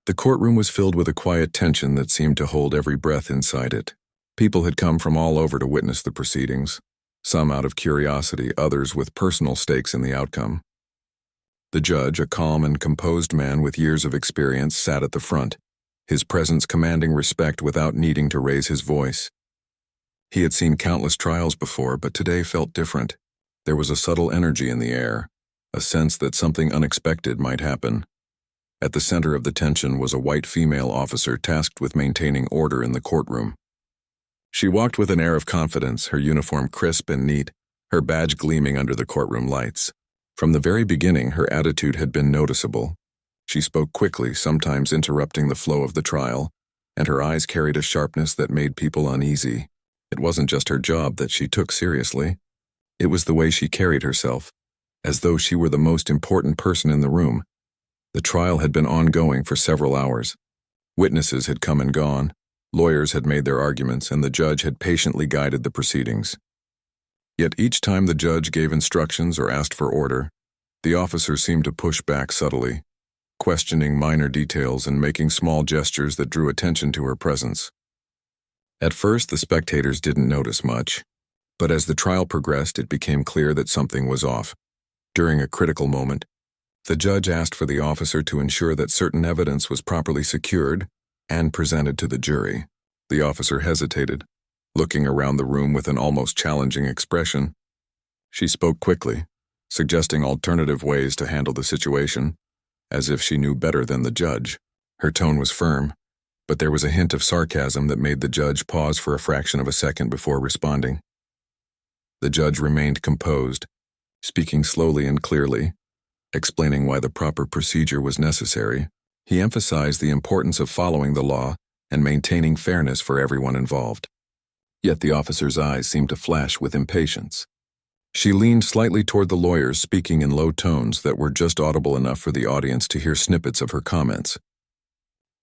The courtroom was filled with a quiet tension that seemed to hold every breath inside it. People had come from all over to witness the proceedings, some out of curiosity, others with personal stakes in the outcome. The judge, a calm and composed man with years of experience, sat at the front, his presence commanding respect without needing to raise his voice. He had seen countless trials before, but today felt different. There was a subtle energy in the air, a sense that something unexpected might happen. At the center of the tension was a white female officer tasked with maintaining order in the courtroom. She walked with an air of confidence, her uniform crisp and neat, her badge gleaming under the courtroom lights. From the very beginning, her attitude had been noticeable. She spoke quickly, sometimes interrupting the flow of the trial, and her eyes carried a sharpness that made people uneasy. It wasn't just her job that she took seriously. It was the way she carried herself, as though she were the most important person in the room. The trial had been ongoing for several hours. Witnesses had come and gone, lawyers had made their arguments, and the judge had patiently guided the proceedings. Yet each time the judge gave instructions or asked for order, the officer seemed to push back subtly, questioning minor details and making small gestures that drew attention to her presence. At first, the spectators didn't notice much, but as the trial progressed, it became clear that something was off. During a critical moment, the judge asked for the officer to ensure that certain evidence was properly secured and presented to the jury. The officer hesitated, looking around the room with an almost challenging expression. She spoke quickly, suggesting alternative ways to handle the situation, as if she knew better than the judge. Her tone was firm, but there was a hint of sarcasm that made the judge pause for a fraction of a second before responding. The judge remained composed, speaking slowly and clearly, explaining why the proper procedure was necessary. He emphasized the importance of following the law and maintaining fairness for everyone involved. Yet the officer's eyes seemed to flash with impatience. She leaned slightly toward the lawyers, speaking in low tones that were just audible enough for the audience to hear snippets of her comments.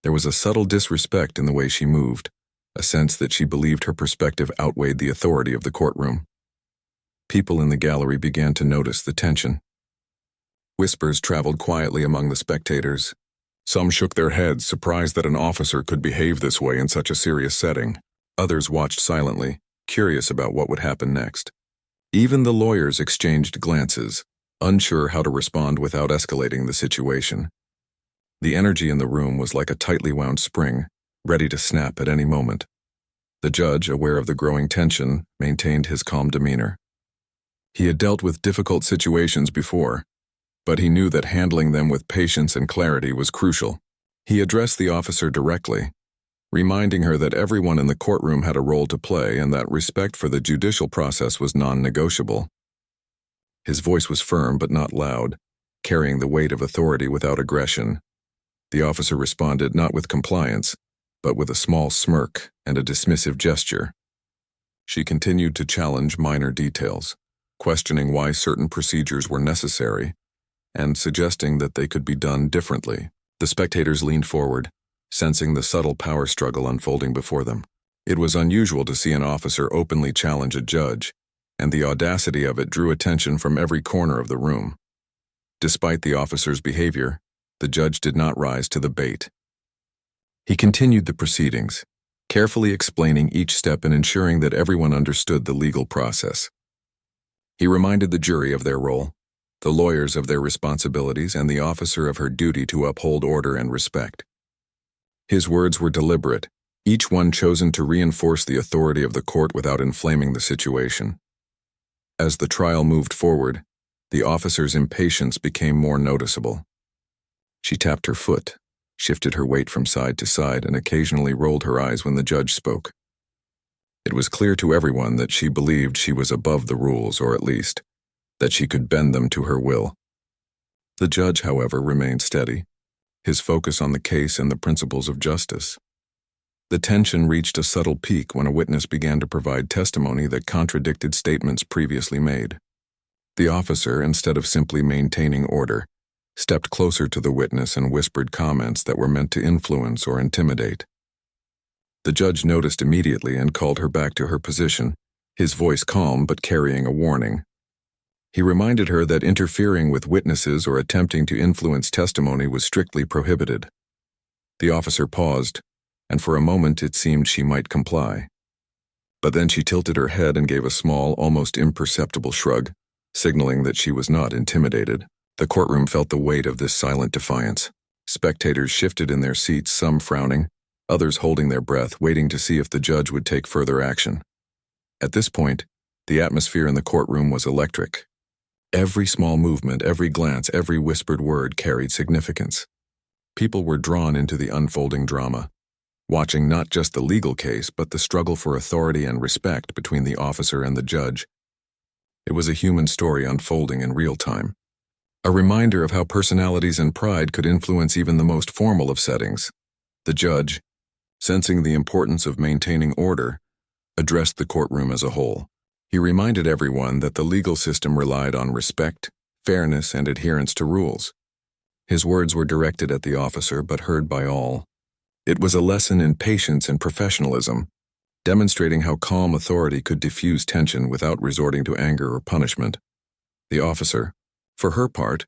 There was a subtle disrespect in the way she moved, a sense that she believed her perspective outweighed the authority of the courtroom. People in the gallery began to notice the tension. Whispers traveled quietly among the spectators. Some shook their heads, surprised that an officer could behave this way in such a serious setting. Others watched silently, curious about what would happen next. Even the lawyers exchanged glances, unsure how to respond without escalating the situation. The energy in the room was like a tightly wound spring, ready to snap at any moment. The judge, aware of the growing tension, maintained his calm demeanor. He had dealt with difficult situations before, but he knew that handling them with patience and clarity was crucial. He addressed the officer directly, reminding her that everyone in the courtroom had a role to play and that respect for the judicial process was non-negotiable. His voice was firm but not loud, carrying the weight of authority without aggression. The officer responded not with compliance, but with a small smirk and a dismissive gesture. She continued to challenge minor details, questioning why certain procedures were necessary, and suggesting that they could be done differently. The spectators leaned forward, sensing the subtle power struggle unfolding before them. It was unusual to see an officer openly challenge a judge, and the audacity of it drew attention from every corner of the room. Despite the officer's behavior, the judge did not rise to the bait. He continued the proceedings, carefully explaining each step and ensuring that everyone understood the legal process. He reminded the jury of their role, the lawyers of their responsibilities, and the officer of her duty to uphold order and respect. His words were deliberate, each one chosen to reinforce the authority of the court without inflaming the situation. As the trial moved forward, the officer's impatience became more noticeable. She tapped her foot, shifted her weight from side to side, and occasionally rolled her eyes when the judge spoke. It was clear to everyone that she believed she was above the rules, or at least, that she could bend them to her will. The judge, however, remained steady, his focus on the case and the principles of justice. The tension reached a subtle peak when a witness began to provide testimony that contradicted statements previously made. The officer, instead of simply maintaining order, stepped closer to the witness and whispered comments that were meant to influence or intimidate. The judge noticed immediately and called her back to her position, his voice calm but carrying a warning. He reminded her that interfering with witnesses or attempting to influence testimony was strictly prohibited. The officer paused, and for a moment it seemed she might comply. But then she tilted her head and gave a small, almost imperceptible shrug, signaling that she was not intimidated. The courtroom felt the weight of this silent defiance. Spectators shifted in their seats, some frowning, others holding their breath, waiting to see if the judge would take further action. At this point, the atmosphere in the courtroom was electric. Every small movement, every glance, every whispered word carried significance. People were drawn into the unfolding drama, watching not just the legal case, but the struggle for authority and respect between the officer and the judge. It was a human story unfolding in real time, a reminder of how personalities and pride could influence even the most formal of settings. The judge, sensing the importance of maintaining order, addressed the courtroom as a whole. He reminded everyone that the legal system relied on respect, fairness, and adherence to rules. His words were directed at the officer but heard by all. It was a lesson in patience and professionalism, demonstrating how calm authority could diffuse tension without resorting to anger or punishment. The officer, for her part,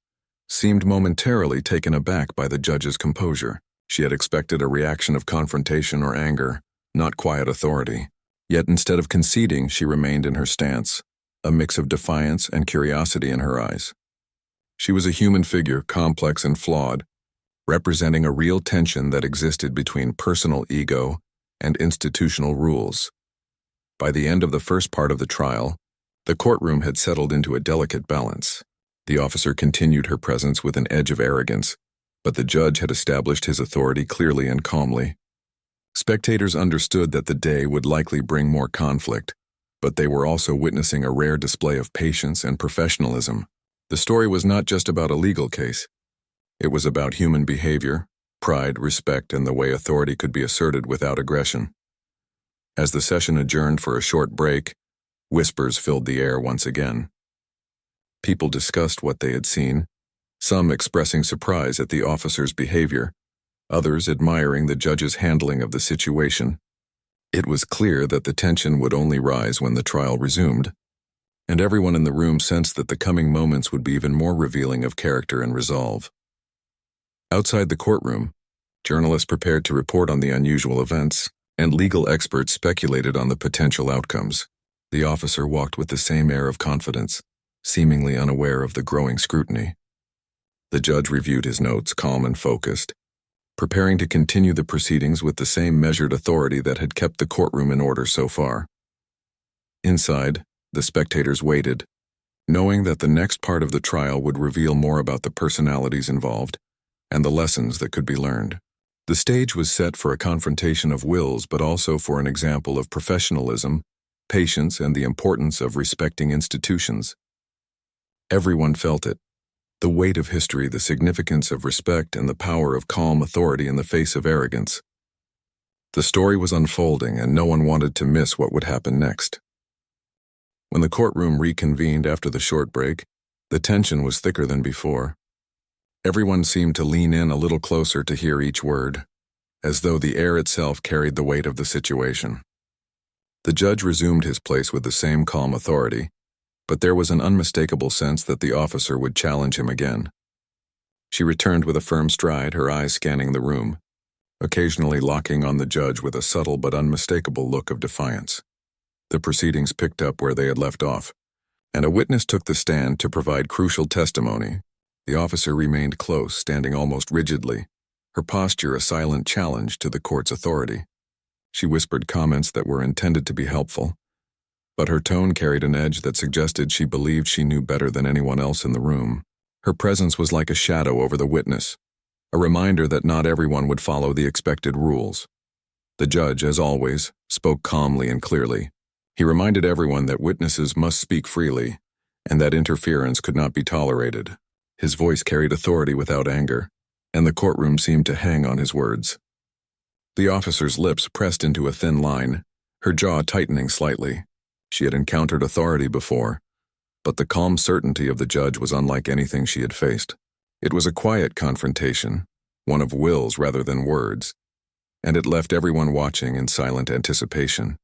seemed momentarily taken aback by the judge's composure. She had expected a reaction of confrontation or anger, not quiet authority. Yet instead of conceding, she remained in her stance, a mix of defiance and curiosity in her eyes. She was a human figure, complex and flawed, representing a real tension that existed between personal ego and institutional rules. By the end of the first part of the trial, the courtroom had settled into a delicate balance. The officer continued her presence with an edge of arrogance, but the judge had established his authority clearly and calmly. Spectators understood that the day would likely bring more conflict, but they were also witnessing a rare display of patience and professionalism. The story was not just about a legal case. It was about human behavior, pride, respect, and the way authority could be asserted without aggression. As the session adjourned for a short break, whispers filled the air once again. People discussed what they had seen, some expressing surprise at the officer's behavior, others admiring the judge's handling of the situation. It was clear that the tension would only rise when the trial resumed, and everyone in the room sensed that the coming moments would be even more revealing of character and resolve. Outside the courtroom, journalists prepared to report on the unusual events, and legal experts speculated on the potential outcomes. The officer walked with the same air of confidence, seemingly unaware of the growing scrutiny. The judge reviewed his notes, calm and focused, preparing to continue the proceedings with the same measured authority that had kept the courtroom in order so far. Inside, the spectators waited, knowing that the next part of the trial would reveal more about the personalities involved and the lessons that could be learned. The stage was set for a confrontation of wills, but also for an example of professionalism, patience, and the importance of respecting institutions. Everyone felt it. The weight of history, the significance of respect, and the power of calm authority in the face of arrogance. The story was unfolding, and no one wanted to miss what would happen next. When the courtroom reconvened after the short break, the tension was thicker than before. Everyone seemed to lean in a little closer to hear each word, as though the air itself carried the weight of the situation. The judge resumed his place with the same calm authority, but there was an unmistakable sense that the officer would challenge him again. She returned with a firm stride, her eyes scanning the room, occasionally locking on the judge with a subtle but unmistakable look of defiance. The proceedings picked up where they had left off, and a witness took the stand to provide crucial testimony. The officer remained close, standing almost rigidly, her posture a silent challenge to the court's authority. She whispered comments that were intended to be helpful, but her tone carried an edge that suggested she believed she knew better than anyone else in the room. Her presence was like a shadow over the witness, a reminder that not everyone would follow the expected rules. The judge, as always, spoke calmly and clearly. He reminded everyone that witnesses must speak freely, and that interference could not be tolerated. His voice carried authority without anger, and the courtroom seemed to hang on his words. The officer's lips pressed into a thin line, her jaw tightening slightly. She had encountered authority before, but the calm certainty of the judge was unlike anything she had faced. It was a quiet confrontation, one of wills rather than words, and it left everyone watching in silent anticipation.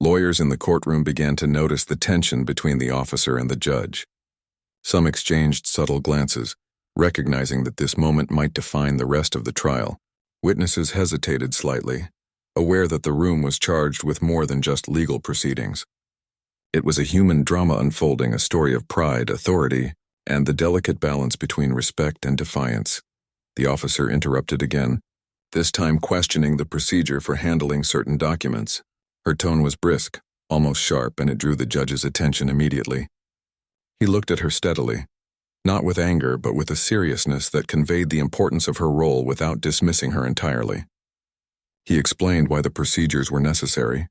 Lawyers in the courtroom began to notice the tension between the officer and the judge. Some exchanged subtle glances, Recognizing that this moment might define the rest of the trial, witnesses hesitated slightly, aware that the room was charged with more than just legal proceedings. It was a human drama unfolding, a story of pride, authority, and the delicate balance between respect and defiance. The officer interrupted again, this time questioning the procedure for handling certain documents. Her tone was brisk, almost sharp, and it drew the judge's attention immediately. He looked at her steadily, not with anger but with a seriousness that conveyed the importance of her role without dismissing her entirely. He explained why the procedures were necessary,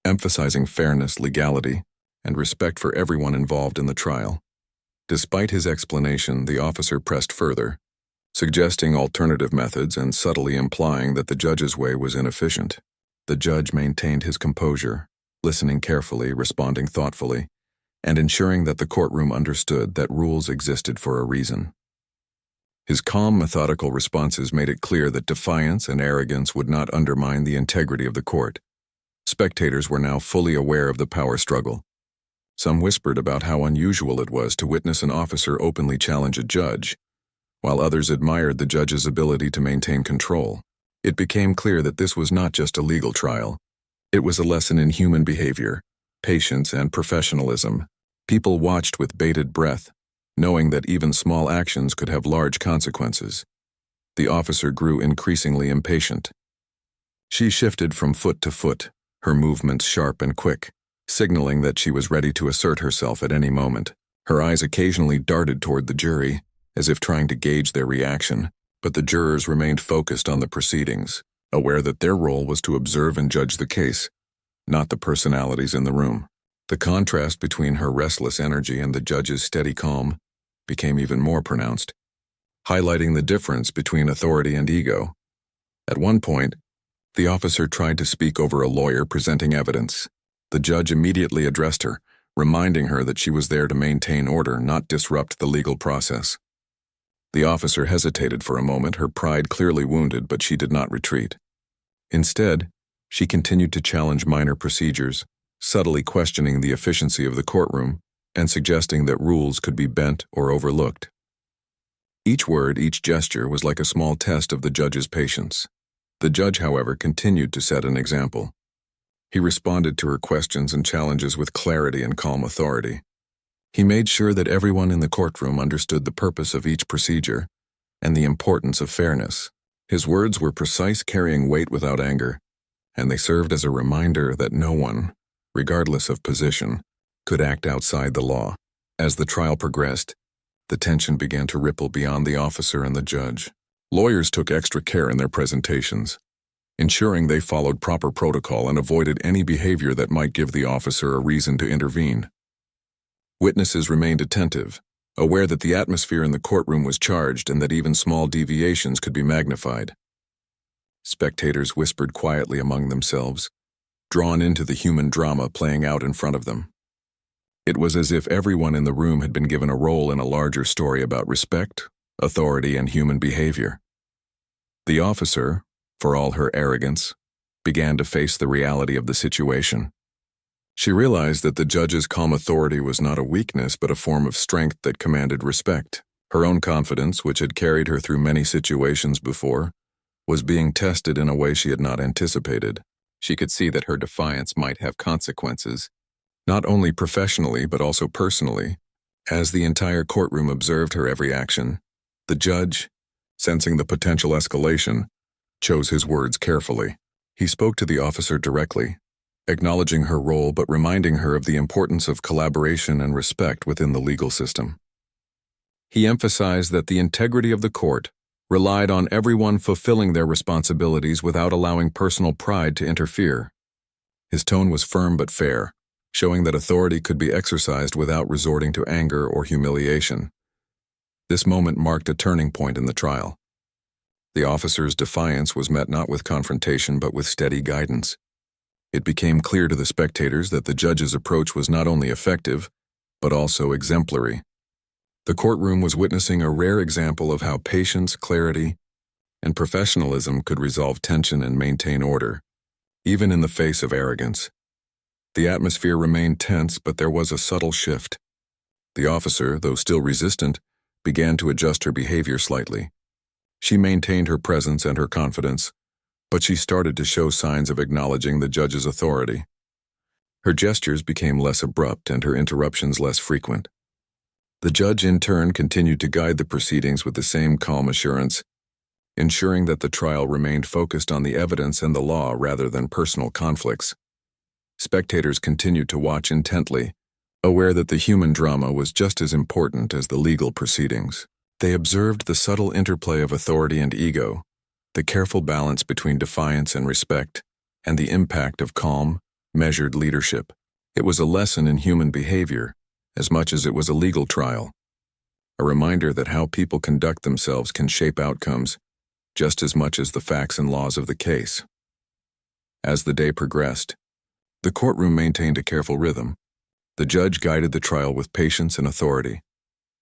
emphasizing fairness, legality, and respect for everyone involved in the trial. Despite his explanation, the officer pressed further, suggesting alternative methods and subtly implying that the judge's way was inefficient. The judge maintained his composure, listening carefully, responding thoughtfully, and ensuring that the courtroom understood that rules existed for a reason. His calm, methodical responses made it clear that defiance and arrogance would not undermine the integrity of the court. Spectators were now fully aware of the power struggle. Some whispered about how unusual it was to witness an officer openly challenge a judge, while others admired the judge's ability to maintain control. It became clear that this was not just a legal trial. It was a lesson in human behavior, patience, and professionalism. People watched with bated breath, knowing that even small actions could have large consequences. The officer grew increasingly impatient. She shifted from foot to foot, her movements sharp and quick, signaling that she was ready to assert herself at any moment. Her eyes occasionally darted toward the jury, as if trying to gauge their reaction, but the jurors remained focused on the proceedings, aware that their role was to observe and judge the case, not the personalities in the room. The contrast between her restless energy and the judge's steady calm became even more pronounced, highlighting the difference between authority and ego. At one point, the officer tried to speak over a lawyer presenting evidence. The judge immediately addressed her, reminding her that she was there to maintain order, not disrupt the legal process. The officer hesitated for a moment, her pride clearly wounded, but she did not retreat. Instead, she continued to challenge minor procedures, subtly questioning the efficiency of the courtroom and suggesting that rules could be bent or overlooked. Each word, each gesture was like a small test of the judge's patience. The judge, however, continued to set an example. He responded to her questions and challenges with clarity and calm authority. He made sure that everyone in the courtroom understood the purpose of each procedure and the importance of fairness. His words were precise, carrying weight without anger, and they served as a reminder that no one, regardless of position, could act outside the law. As the trial progressed, the tension began to ripple beyond the officer and the judge. Lawyers took extra care in their presentations, ensuring they followed proper protocol and avoided any behavior that might give the officer a reason to intervene. Witnesses remained attentive, aware that the atmosphere in the courtroom was charged and that even small deviations could be magnified. Spectators whispered quietly among themselves, drawn into the human drama playing out in front of them. It was as if everyone in the room had been given a role in a larger story about respect, authority, and human behavior. The officer, for all her arrogance, began to face the reality of the situation. She realized that the judge's calm authority was not a weakness but a form of strength that commanded respect. Her own confidence, which had carried her through many situations before, was being tested in a way she had not anticipated. She could see that her defiance might have consequences, not only professionally but also personally. As the entire courtroom observed her every action, the judge, sensing the potential escalation, chose his words carefully. He spoke to the officer directly, acknowledging her role but reminding her of the importance of collaboration and respect within the legal system. He emphasized that the integrity of the court relied on everyone fulfilling their responsibilities without allowing personal pride to interfere. His tone was firm but fair, showing that authority could be exercised without resorting to anger or humiliation. This moment marked a turning point in the trial. The officer's defiance was met not with confrontation but with steady guidance. It became clear to the spectators that the judge's approach was not only effective, but also exemplary. The courtroom was witnessing a rare example of how patience, clarity, and professionalism could resolve tension and maintain order, even in the face of arrogance. The atmosphere remained tense, but there was a subtle shift. The officer, though still resistant, began to adjust her behavior slightly. She maintained her presence and her confidence, but she started to show signs of acknowledging the judge's authority. Her gestures became less abrupt and her interruptions less frequent. The judge, in turn, continued to guide the proceedings with the same calm assurance, ensuring that the trial remained focused on the evidence and the law rather than personal conflicts. Spectators continued to watch intently, aware that the human drama was just as important as the legal proceedings. They observed the subtle interplay of authority and ego, the careful balance between defiance and respect, and the impact of calm, measured leadership. It was a lesson in human behavior, as much as it was a legal trial. A reminder that how people conduct themselves can shape outcomes, just as much as the facts and laws of the case. As the day progressed, the courtroom maintained a careful rhythm. The judge guided the trial with patience and authority.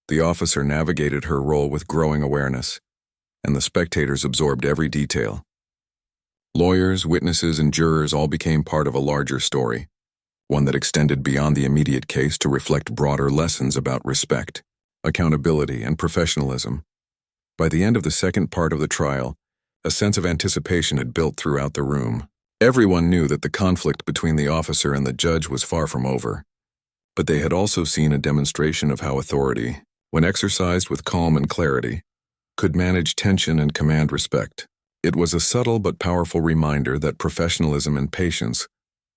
The officer navigated her role with growing awareness, and the spectators absorbed every detail. Lawyers, witnesses, and jurors all became part of a larger story, one that extended beyond the immediate case to reflect broader lessons about respect, accountability, and professionalism. By the end of the second part of the trial, a sense of anticipation had built throughout the room. Everyone knew that the conflict between the officer and the judge was far from over, but they had also seen a demonstration of how authority, when exercised with calm and clarity, could manage tension and command respect. It was a subtle but powerful reminder that professionalism and patience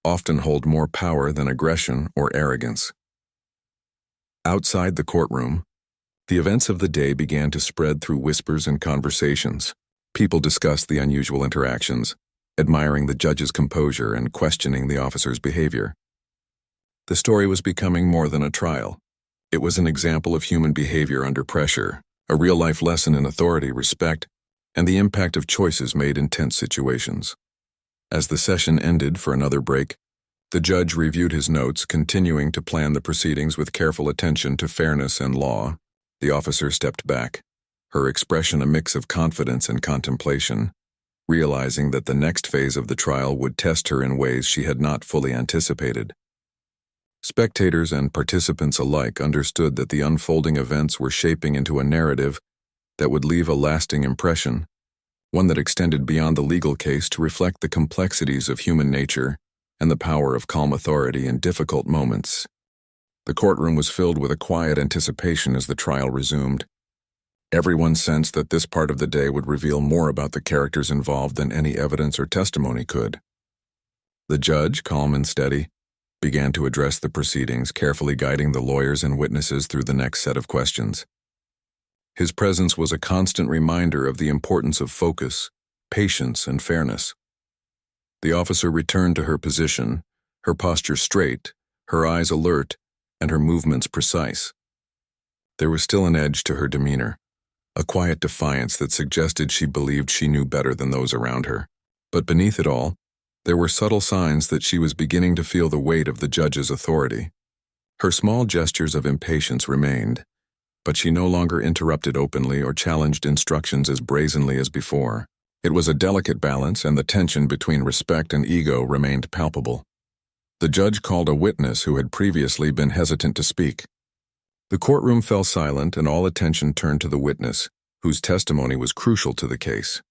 often hold more power than aggression or arrogance. Outside the courtroom, the events of the day began to spread through whispers and conversations. People discussed the unusual interactions, admiring the judge's composure and questioning the officer's behavior. The story was becoming more than a trial. It was an example of human behavior under pressure, a real-life lesson in authority, respect, and the impact of choices made in tense situations. As the session ended for another break, the judge reviewed his notes, continuing to plan the proceedings with careful attention to fairness and law. The officer stepped back, her expression a mix of confidence and contemplation, realizing that the next phase of the trial would test her in ways she had not fully anticipated. Spectators and participants alike understood that the unfolding events were shaping into a narrative that would leave a lasting impression, one that extended beyond the legal case to reflect the complexities of human nature and the power of calm authority in difficult moments. The courtroom was filled with a quiet anticipation as the trial resumed. Everyone sensed that this part of the day would reveal more about the characters involved than any evidence or testimony could. The judge, calm and steady, began to address the proceedings, carefully guiding the lawyers and witnesses through the next set of questions. His presence was a constant reminder of the importance of focus, patience, and fairness. The officer returned to her position, her posture straight, her eyes alert, and her movements precise. There was still an edge to her demeanor, a quiet defiance that suggested she believed she knew better than those around her. But beneath it all, there were subtle signs that she was beginning to feel the weight of the judge's authority. Her small gestures of impatience remained, but she no longer interrupted openly or challenged instructions as brazenly as before. It was a delicate balance, and the tension between respect and ego remained palpable. The judge called a witness who had previously been hesitant to speak. The courtroom fell silent, and all attention turned to the witness, whose testimony was crucial to the case.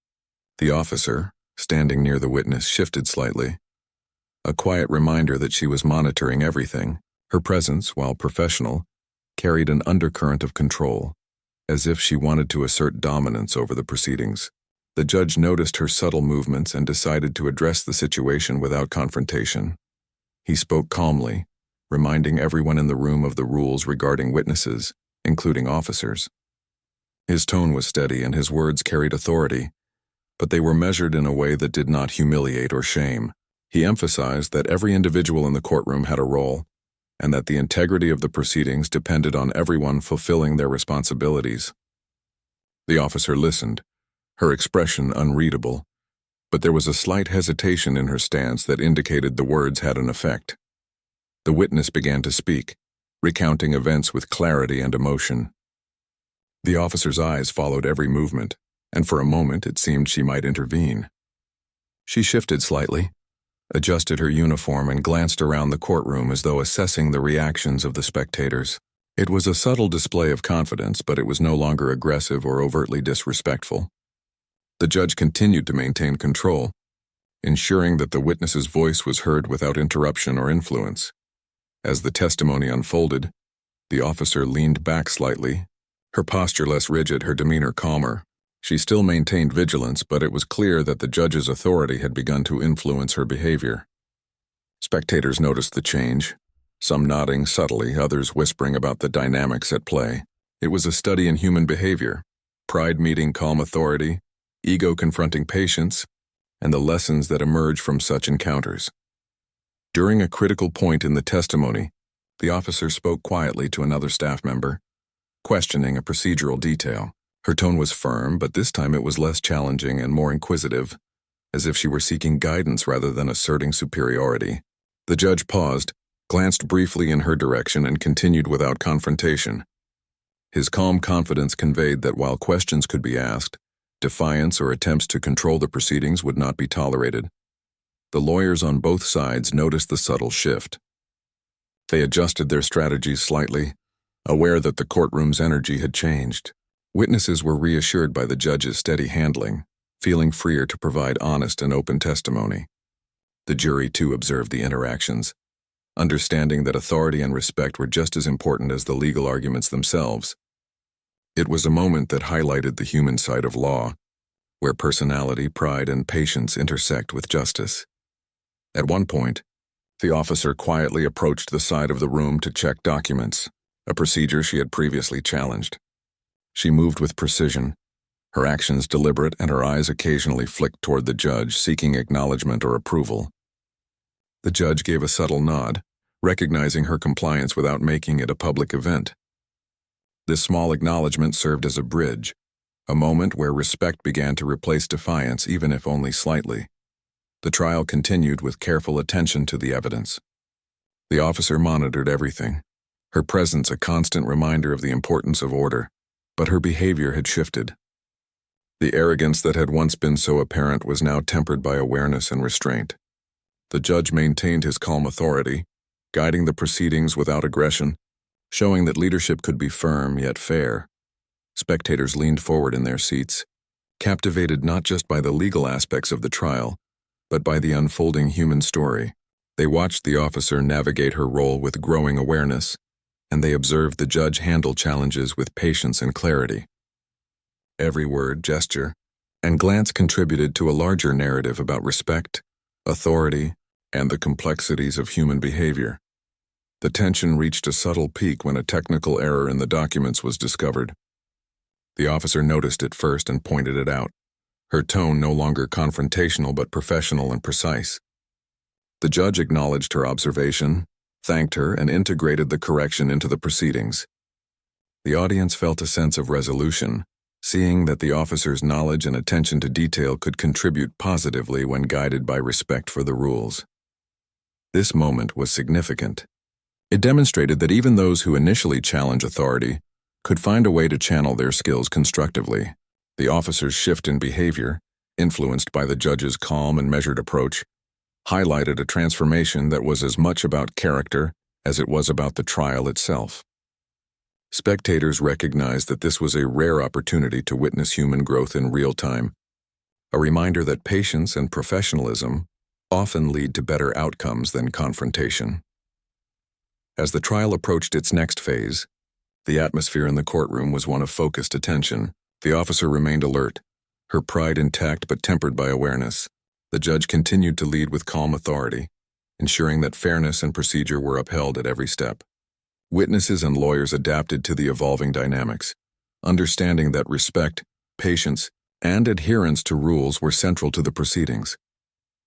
The officer, standing near the witness, shifted slightly, a quiet reminder that she was monitoring everything. Her presence, while professional, carried an undercurrent of control, as if she wanted to assert dominance over the proceedings. The judge noticed her subtle movements and decided to address the situation without confrontation. He spoke calmly, reminding everyone in the room of the rules regarding witnesses, including officers. His tone was steady and his words carried authority, but they were measured in a way that did not humiliate or shame. He emphasized that every individual in the courtroom had a role, and that the integrity of the proceedings depended on everyone fulfilling their responsibilities. The officer listened, her expression unreadable, but there was a slight hesitation in her stance that indicated the words had an effect. The witness began to speak, recounting events with clarity and emotion. The officer's eyes followed every movement, and for a moment it seemed she might intervene. She shifted slightly, adjusted her uniform, and glanced around the courtroom as though assessing the reactions of the spectators. It was a subtle display of confidence, but it was no longer aggressive or overtly disrespectful. The judge continued to maintain control, ensuring that the witness's voice was heard without interruption or influence. As the testimony unfolded, the officer leaned back slightly, her posture less rigid, her demeanor calmer. She still maintained vigilance, but it was clear that the judge's authority had begun to influence her behavior. Spectators noticed the change, some nodding subtly, others whispering about the dynamics at play. It was a study in human behavior, pride meeting calm authority, ego confronting patience, and the lessons that emerge from such encounters. During a critical point in the testimony, the officer spoke quietly to another staff member, questioning a procedural detail. Her tone was firm, but this time it was less challenging and more inquisitive, as if she were seeking guidance rather than asserting superiority. The judge paused, glanced briefly in her direction, and continued without confrontation. His calm confidence conveyed that while questions could be asked, defiance or attempts to control the proceedings would not be tolerated. The lawyers on both sides noticed the subtle shift. They adjusted their strategies slightly, aware that the courtroom's energy had changed. Witnesses were reassured by the judge's steady handling, feeling freer to provide honest and open testimony. The jury, too, observed the interactions, understanding that authority and respect were just as important as the legal arguments themselves. It was a moment that highlighted the human side of law, where personality, pride, and patience intersect with justice. At one point, the officer quietly approached the side of the room to check documents, a procedure she had previously challenged. She moved with precision, her actions deliberate and her eyes occasionally flicked toward the judge, seeking acknowledgement or approval. The judge gave a subtle nod, recognizing her compliance without making it a public event. This small acknowledgement served as a bridge, a moment where respect began to replace defiance, even if only slightly. The trial continued with careful attention to the evidence. The officer monitored everything, her presence a constant reminder of the importance of order, but her behavior had shifted. The arrogance that had once been so apparent was now tempered by awareness and restraint. The judge maintained his calm authority, guiding the proceedings without aggression, showing that leadership could be firm yet fair. Spectators leaned forward in their seats, captivated not just by the legal aspects of the trial, but by the unfolding human story. They watched the officer navigate her role with growing awareness, and they observed the judge handle challenges with patience and clarity. Every word, gesture, and glance contributed to a larger narrative about respect, authority, and the complexities of human behavior. The tension reached a subtle peak when a technical error in the documents was discovered. The officer noticed it first and pointed it out, her tone no longer confrontational but professional and precise. The judge acknowledged her observation, thanked her, and integrated the correction into the proceedings. The audience felt a sense of resolution, seeing that the officer's knowledge and attention to detail could contribute positively when guided by respect for the rules. This moment was significant. It demonstrated that even those who initially challenge authority could find a way to channel their skills constructively. The officer's shift in behavior, influenced by the judge's calm and measured approach, highlighted a transformation that was as much about character as it was about the trial itself. Spectators recognized that this was a rare opportunity to witness human growth in real time, a reminder that patience and professionalism often lead to better outcomes than confrontation. As the trial approached its next phase, the atmosphere in the courtroom was one of focused attention. The officer remained alert, her pride intact but tempered by awareness. The judge continued to lead with calm authority, ensuring that fairness and procedure were upheld at every step. Witnesses and lawyers adapted to the evolving dynamics, understanding that respect, patience, and adherence to rules were central to the proceedings.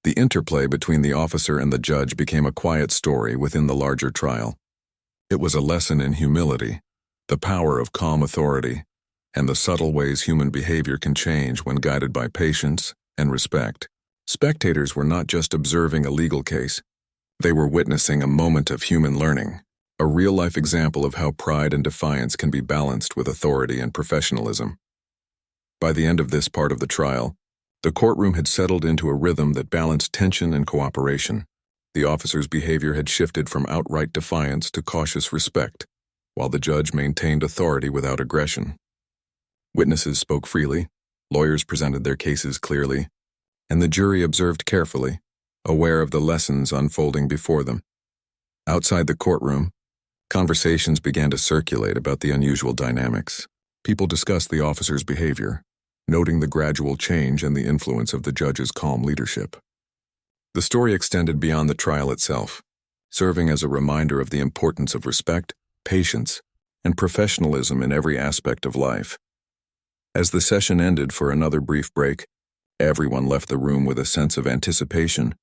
The interplay between the officer and the judge became a quiet story within the larger trial. It was a lesson in humility, the power of calm authority, and the subtle ways human behavior can change when guided by patience and respect. Spectators were not just observing a legal case. They were witnessing a moment of human learning, a real-life example of how pride and defiance can be balanced with authority and professionalism. By the end of this part of the trial, the courtroom had settled into a rhythm that balanced tension and cooperation. The officer's behavior had shifted from outright defiance to cautious respect, while the judge maintained authority without aggression. Witnesses spoke freely, lawyers presented their cases clearly, and the jury observed carefully, aware of the lessons unfolding before them. Outside the courtroom, conversations began to circulate about the unusual dynamics. People discussed the officer's behavior, noting the gradual change and the influence of the judge's calm leadership. The story extended beyond the trial itself, serving as a reminder of the importance of respect, patience, and professionalism in every aspect of life. As the session ended for another brief break, everyone left the room with a sense of anticipation.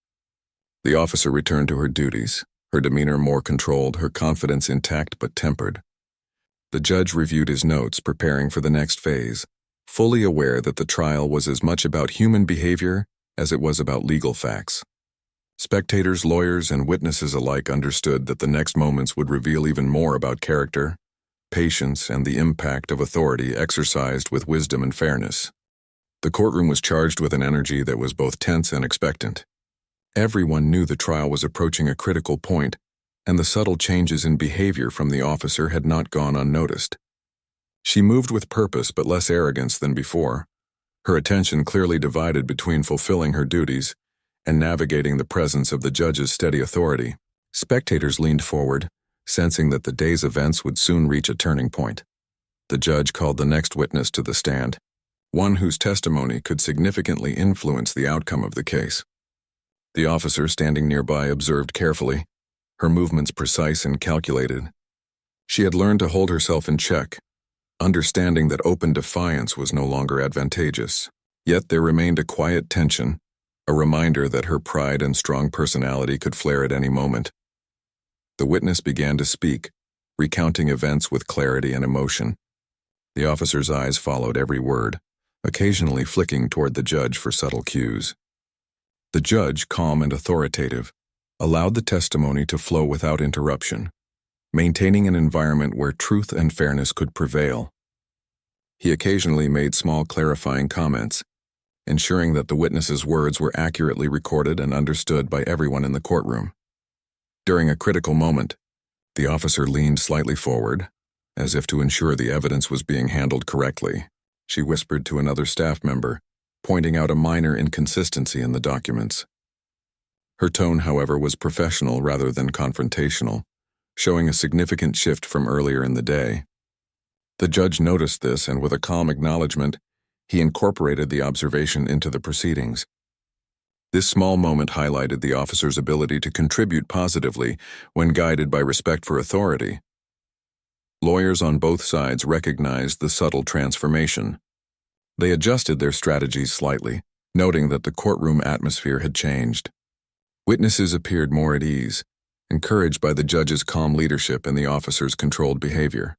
The officer returned to her duties, her demeanor more controlled, her confidence intact but tempered. The judge reviewed his notes, preparing for the next phase, fully aware that the trial was as much about human behavior as it was about legal facts. Spectators, lawyers, and witnesses alike understood that the next moments would reveal even more about character, patience, and the impact of authority exercised with wisdom and fairness. The courtroom was charged with an energy that was both tense and expectant. Everyone knew the trial was approaching a critical point, and the subtle changes in behavior from the officer had not gone unnoticed. She moved with purpose but less arrogance than before, her attention clearly divided between fulfilling her duties and navigating the presence of the judge's steady authority. Spectators leaned forward, sensing that the day's events would soon reach a turning point. The judge called the next witness to the stand, one whose testimony could significantly influence the outcome of the case. The officer standing nearby observed carefully, her movements precise and calculated. She had learned to hold herself in check, understanding that open defiance was no longer advantageous. Yet there remained a quiet tension, a reminder that her pride and strong personality could flare at any moment. The witness began to speak, recounting events with clarity and emotion. The officer's eyes followed every word, occasionally flicking toward the judge for subtle cues. The judge, calm and authoritative, allowed the testimony to flow without interruption, maintaining an environment where truth and fairness could prevail. He occasionally made small clarifying comments, ensuring that the witness's words were accurately recorded and understood by everyone in the courtroom. During a critical moment, the officer leaned slightly forward, as if to ensure the evidence was being handled correctly. She whispered to another staff member, pointing out a minor inconsistency in the documents. Her tone, however, was professional rather than confrontational, showing a significant shift from earlier in the day. The judge noticed this, and with a calm acknowledgement, he incorporated the observation into the proceedings. This small moment highlighted the officer's ability to contribute positively when guided by respect for authority. Lawyers on both sides recognized the subtle transformation. They adjusted their strategies slightly, noting that the courtroom atmosphere had changed. Witnesses appeared more at ease, encouraged by the judge's calm leadership and the officer's controlled behavior.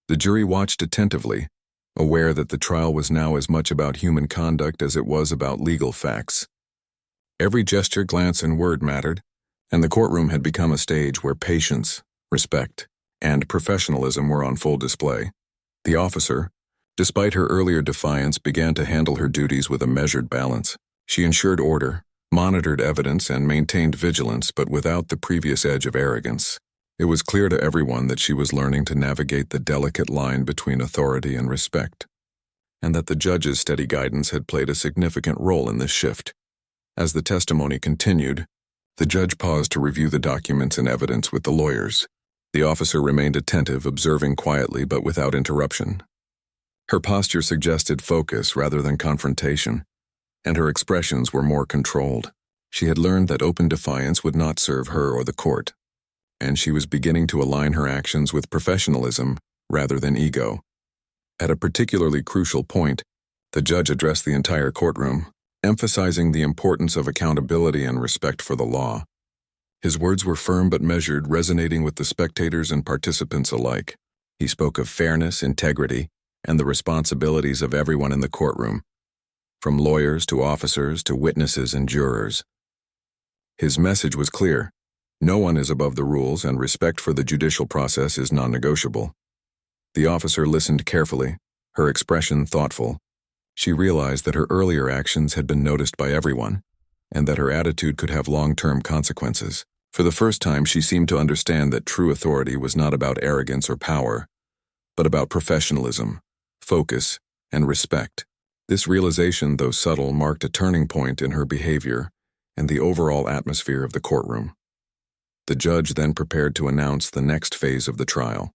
The jury watched attentively, aware that the trial was now as much about human conduct as it was about legal facts. Every gesture, glance, and word mattered, and the courtroom had become a stage where patience, respect, and professionalism were on full display. The officer, despite her earlier defiance, began to handle her duties with a measured balance. She ensured order, monitored evidence, and maintained vigilance, but without the previous edge of arrogance. It was clear to everyone that she was learning to navigate the delicate line between authority and respect, and that the judge's steady guidance had played a significant role in this shift. As the testimony continued, the judge paused to review the documents and evidence with the lawyers. The officer remained attentive, observing quietly but without interruption. Her posture suggested focus rather than confrontation, and her expressions were more controlled. She had learned that open defiance would not serve her or the court, and she was beginning to align her actions with professionalism rather than ego. At a particularly crucial point, the judge addressed the entire courtroom, emphasizing the importance of accountability and respect for the law. His words were firm but measured, resonating with the spectators and participants alike. He spoke of fairness, integrity, and the responsibilities of everyone in the courtroom, from lawyers to officers to witnesses and jurors. His message was clear. No one is above the rules, and respect for the judicial process is non-negotiable. The officer listened carefully, her expression thoughtful. She realized that her earlier actions had been noticed by everyone, and that her attitude could have long-term consequences. For the first time, she seemed to understand that true authority was not about arrogance or power, but about professionalism, focus, and respect. This realization, though subtle, marked a turning point in her behavior and the overall atmosphere of the courtroom. The judge then prepared to announce the next phase of the trial.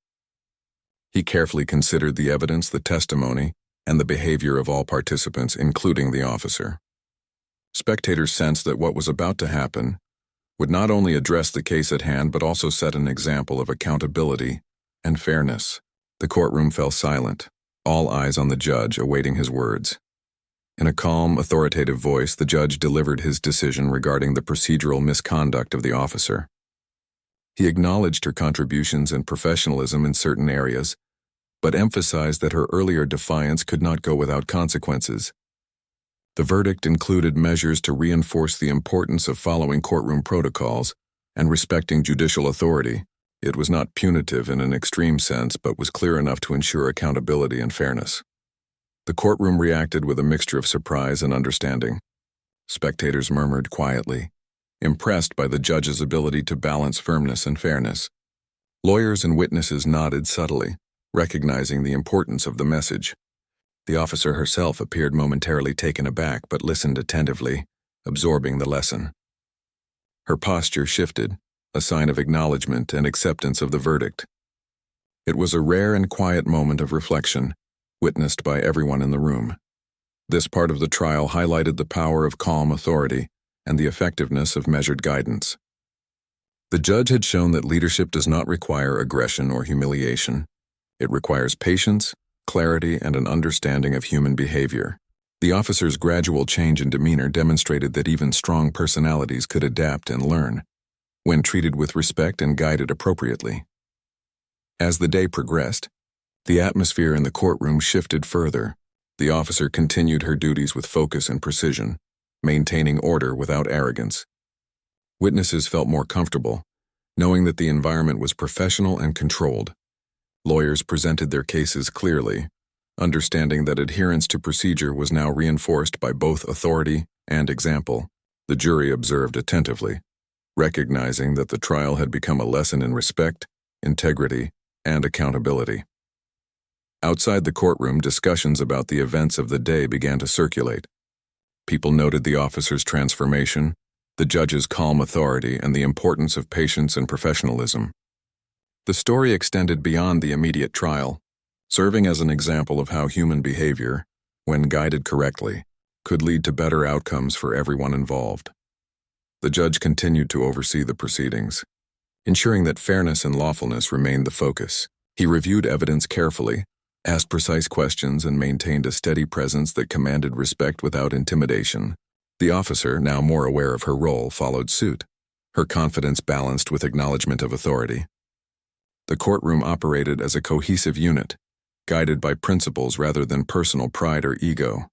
He carefully considered the evidence, the testimony, and the behavior of all participants, including the officer. Spectators sensed that what was about to happen would not only address the case at hand but also set an example of accountability and fairness. The courtroom fell silent, all eyes on the judge awaiting his words. In a calm, authoritative voice, the judge delivered his decision regarding the procedural misconduct of the officer. He acknowledged her contributions and professionalism in certain areas, but emphasized that her earlier defiance could not go without consequences. The verdict included measures to reinforce the importance of following courtroom protocols and respecting judicial authority. It was not punitive in an extreme sense, but was clear enough to ensure accountability and fairness. The courtroom reacted with a mixture of surprise and understanding. Spectators murmured quietly, impressed by the judge's ability to balance firmness and fairness. Lawyers and witnesses nodded subtly, recognizing the importance of the message. The officer herself appeared momentarily taken aback but listened attentively, absorbing the lesson. Her posture shifted, a sign of acknowledgement and acceptance of the verdict. It was a rare and quiet moment of reflection, witnessed by everyone in the room. This part of the trial highlighted the power of calm authority and the effectiveness of measured guidance. The judge had shown that leadership does not require aggression or humiliation. It requires patience, clarity, and an understanding of human behavior. The officer's gradual change in demeanor demonstrated that even strong personalities could adapt and learn, when treated with respect and guided appropriately. As the day progressed, the atmosphere in the courtroom shifted further. The officer continued her duties with focus and precision, maintaining order without arrogance. Witnesses felt more comfortable, knowing that the environment was professional and controlled. Lawyers presented their cases clearly, understanding that adherence to procedure was now reinforced by both authority and example. The jury observed attentively, recognizing that the trial had become a lesson in respect, integrity, and accountability. Outside the courtroom, discussions about the events of the day began to circulate. People noted the officer's transformation, the judge's calm authority, and the importance of patience and professionalism. The story extended beyond the immediate trial, serving as an example of how human behavior, when guided correctly, could lead to better outcomes for everyone involved. The judge continued to oversee the proceedings, ensuring that fairness and lawfulness remained the focus. He reviewed evidence carefully, asked precise questions, and maintained a steady presence that commanded respect without intimidation. The officer, now more aware of her role, followed suit, her confidence balanced with acknowledgement of authority. The courtroom operated as a cohesive unit, guided by principles rather than personal pride or ego.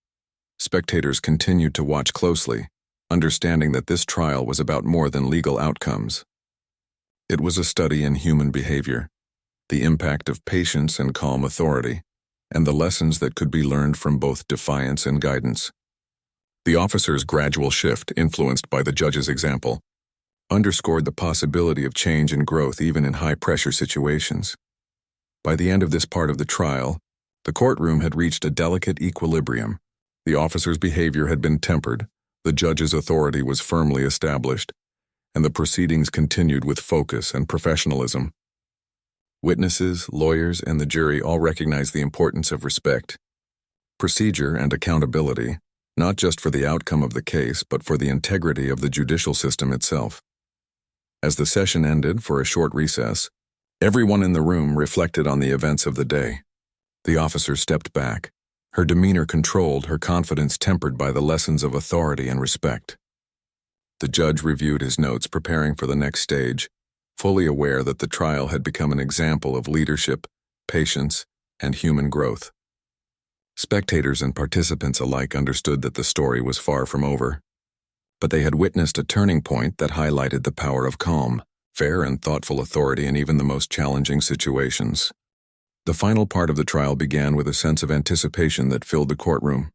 Spectators continued to watch closely, understanding that this trial was about more than legal outcomes. It was a study in human behavior, the impact of patience and calm authority, and the lessons that could be learned from both defiance and guidance. The officer's gradual shift, influenced by the judge's example, underscored the possibility of change and growth even in high-pressure situations. By the end of this part of the trial, the courtroom had reached a delicate equilibrium. The officer's behavior had been tempered, the judge's authority was firmly established, and the proceedings continued with focus and professionalism. Witnesses, lawyers, and the jury all recognized the importance of respect, procedure, and accountability, not just for the outcome of the case, but for the integrity of the judicial system itself. As the session ended for a short recess, everyone in the room reflected on the events of the day. The officer stepped back, her demeanor controlled, her confidence tempered by the lessons of authority and respect. The judge reviewed his notes, preparing for the next stage, fully aware that the trial had become an example of leadership, patience, and human growth. Spectators and participants alike understood that the story was far from over, but they had witnessed a turning point that highlighted the power of calm, fair, and thoughtful authority in even the most challenging situations. The final part of the trial began with a sense of anticipation that filled the courtroom.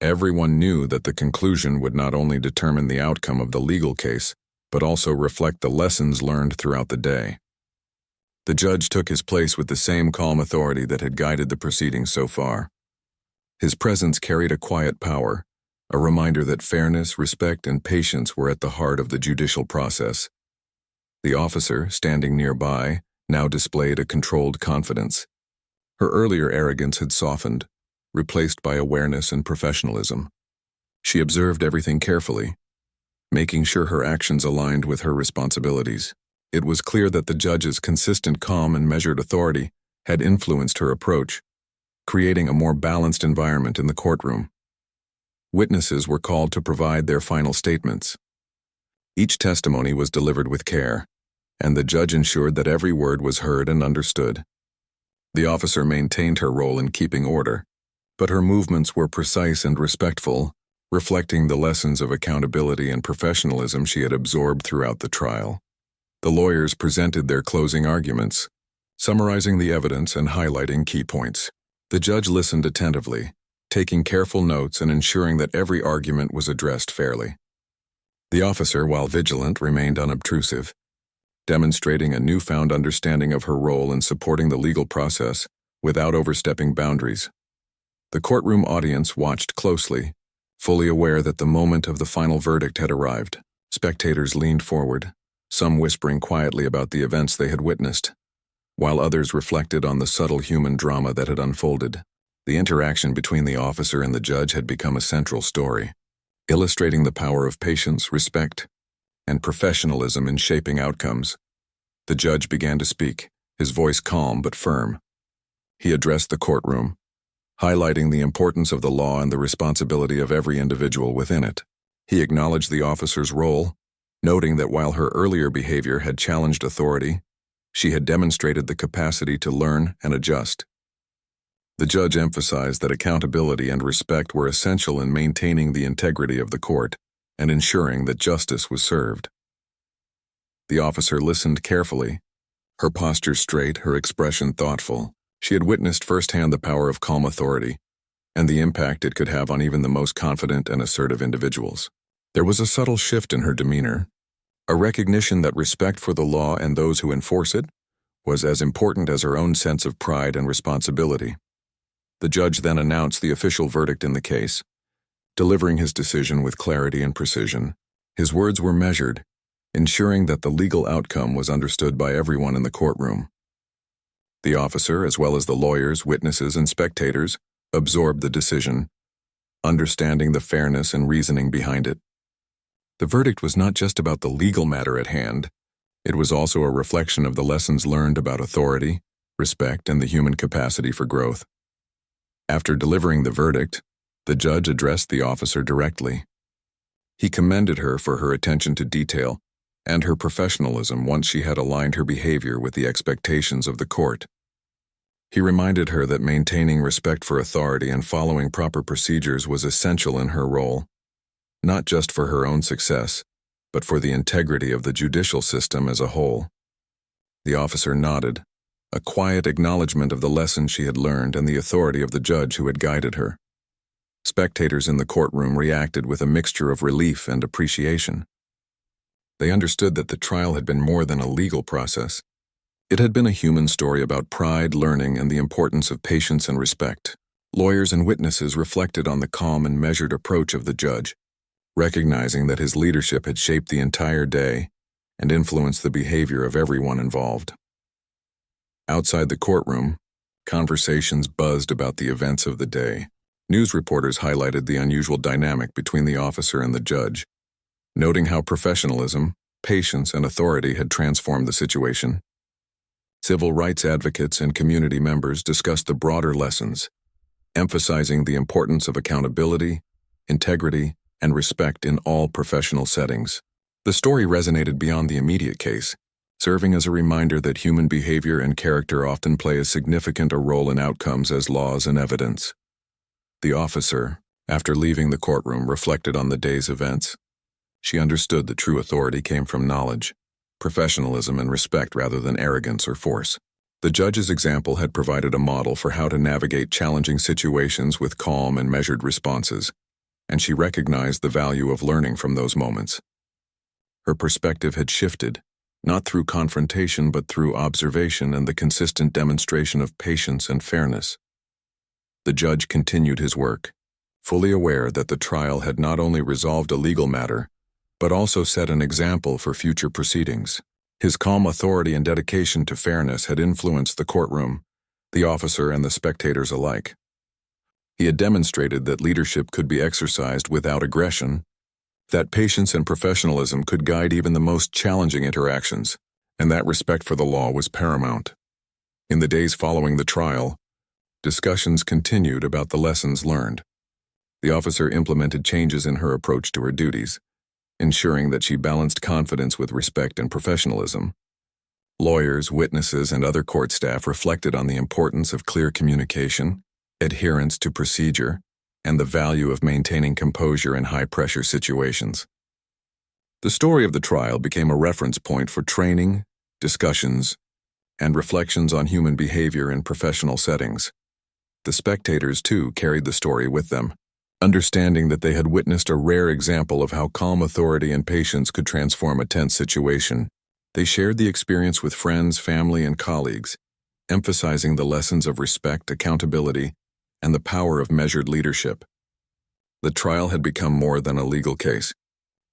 Everyone knew that the conclusion would not only determine the outcome of the legal case, but also reflect the lessons learned throughout the day. The judge took his place with the same calm authority that had guided the proceedings so far. His presence carried a quiet power, a reminder that fairness, respect, and patience were at the heart of the judicial process. The officer, standing nearby, now displayed a controlled confidence. Her earlier arrogance had softened, replaced by awareness and professionalism. She observed everything carefully, making sure her actions aligned with her responsibilities. It was clear that the judge's consistent calm and measured authority had influenced her approach, creating a more balanced environment in the courtroom. Witnesses were called to provide their final statements. Each testimony was delivered with care, and the judge ensured that every word was heard and understood. The officer maintained her role in keeping order, but her movements were precise and respectful, reflecting the lessons of accountability and professionalism she had absorbed throughout the trial. The lawyers presented their closing arguments, summarizing the evidence and highlighting key points. The judge listened attentively, taking careful notes and ensuring that every argument was addressed fairly. The officer, while vigilant, remained unobtrusive, demonstrating a newfound understanding of her role in supporting the legal process without overstepping boundaries. The courtroom audience watched closely, fully aware that the moment of the final verdict had arrived. Spectators leaned forward, some whispering quietly about the events they had witnessed, while others reflected on the subtle human drama that had unfolded. The interaction between the officer and the judge had become a central story, illustrating the power of patience, respect, and professionalism in shaping outcomes. The judge began to speak, his voice calm but firm. He addressed the courtroom, highlighting the importance of the law and the responsibility of every individual within it. He acknowledged the officer's role, noting that while her earlier behavior had challenged authority, she had demonstrated the capacity to learn and adjust. The judge emphasized that accountability and respect were essential in maintaining the integrity of the court and ensuring that justice was served. The officer listened carefully, her posture straight, her expression thoughtful. She had witnessed firsthand the power of calm authority and the impact it could have on even the most confident and assertive individuals. There was a subtle shift in her demeanor, a recognition that respect for the law and those who enforce it was as important as her own sense of pride and responsibility. The judge then announced the official verdict in the case, delivering his decision with clarity and precision. His words were measured, ensuring that the legal outcome was understood by everyone in the courtroom. The officer, as well as the lawyers, witnesses, and spectators, absorbed the decision, understanding the fairness and reasoning behind it. The verdict was not just about the legal matter at hand, it was also a reflection of the lessons learned about authority, respect, and the human capacity for growth. After delivering the verdict, the judge addressed the officer directly. He commended her for her attention to detail and her professionalism once she had aligned her behavior with the expectations of the court. He reminded her that maintaining respect for authority and following proper procedures was essential in her role, not just for her own success, but for the integrity of the judicial system as a whole. The officer nodded, a quiet acknowledgement of the lesson she had learned and the authority of the judge who had guided her. Spectators in the courtroom reacted with a mixture of relief and appreciation. They understood that the trial had been more than a legal process. It had been a human story about pride, learning, and the importance of patience and respect. Lawyers and witnesses reflected on the calm and measured approach of the judge, recognizing that his leadership had shaped the entire day and influenced the behavior of everyone involved. Outside the courtroom, conversations buzzed about the events of the day. News reporters highlighted the unusual dynamic between the officer and the judge, noting how professionalism, patience, and authority had transformed the situation. Civil rights advocates and community members discussed the broader lessons, emphasizing the importance of accountability, integrity, and respect in all professional settings. The story resonated beyond the immediate case, serving as a reminder that human behavior and character often play as significant a role in outcomes as laws and evidence. The officer, after leaving the courtroom, reflected on the day's events. She understood that true authority came from knowledge, professionalism, and respect rather than arrogance or force. The judge's example had provided a model for how to navigate challenging situations with calm and measured responses, and she recognized the value of learning from those moments. Her perspective had shifted, not through confrontation but through observation and the consistent demonstration of patience and fairness. The judge continued his work, fully aware that the trial had not only resolved a legal matter, but also set an example for future proceedings. His calm authority and dedication to fairness had influenced the courtroom, the officer and the spectators alike. He had demonstrated that leadership could be exercised without aggression, that patience and professionalism could guide even the most challenging interactions, and that respect for the law was paramount. In the days following the trial, discussions continued about the lessons learned. The officer implemented changes in her approach to her duties, ensuring that she balanced confidence with respect and professionalism. Lawyers, witnesses, and other court staff reflected on the importance of clear communication, adherence to procedure, and the value of maintaining composure in high-pressure situations. The story of the trial became a reference point for training, discussions, and reflections on human behavior in professional settings. The spectators, too, carried the story with them, understanding that they had witnessed a rare example of how calm authority and patience could transform a tense situation. They shared the experience with friends, family, and colleagues, emphasizing the lessons of respect, accountability, and the power of measured leadership. The trial had become more than a legal case.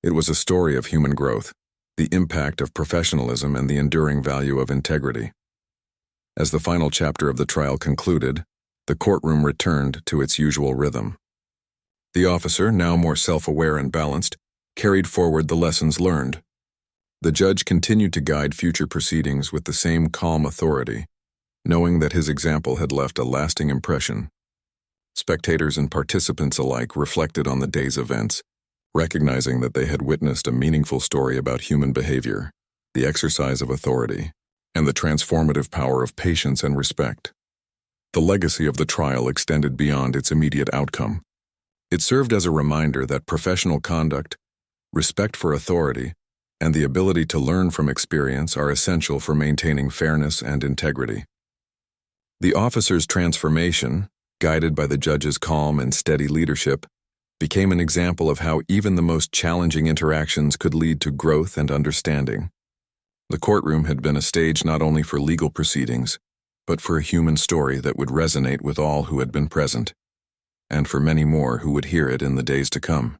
It was a story of human growth, the impact of professionalism, and the enduring value of integrity. As the final chapter of the trial concluded, the courtroom returned to its usual rhythm. The officer, now more self-aware and balanced, carried forward the lessons learned. The judge continued to guide future proceedings with the same calm authority, knowing that his example had left a lasting impression. Spectators and participants alike reflected on the day's events, recognizing that they had witnessed a meaningful story about human behavior, the exercise of authority, and the transformative power of patience and respect. The legacy of the trial extended beyond its immediate outcome. It served as a reminder that professional conduct, respect for authority, and the ability to learn from experience are essential for maintaining fairness and integrity. The officer's transformation, guided by the judge's calm and steady leadership, became an example of how even the most challenging interactions could lead to growth and understanding. The courtroom had been a stage not only for legal proceedings, but for a human story that would resonate with all who had been present, and for many more who would hear it in the days to come.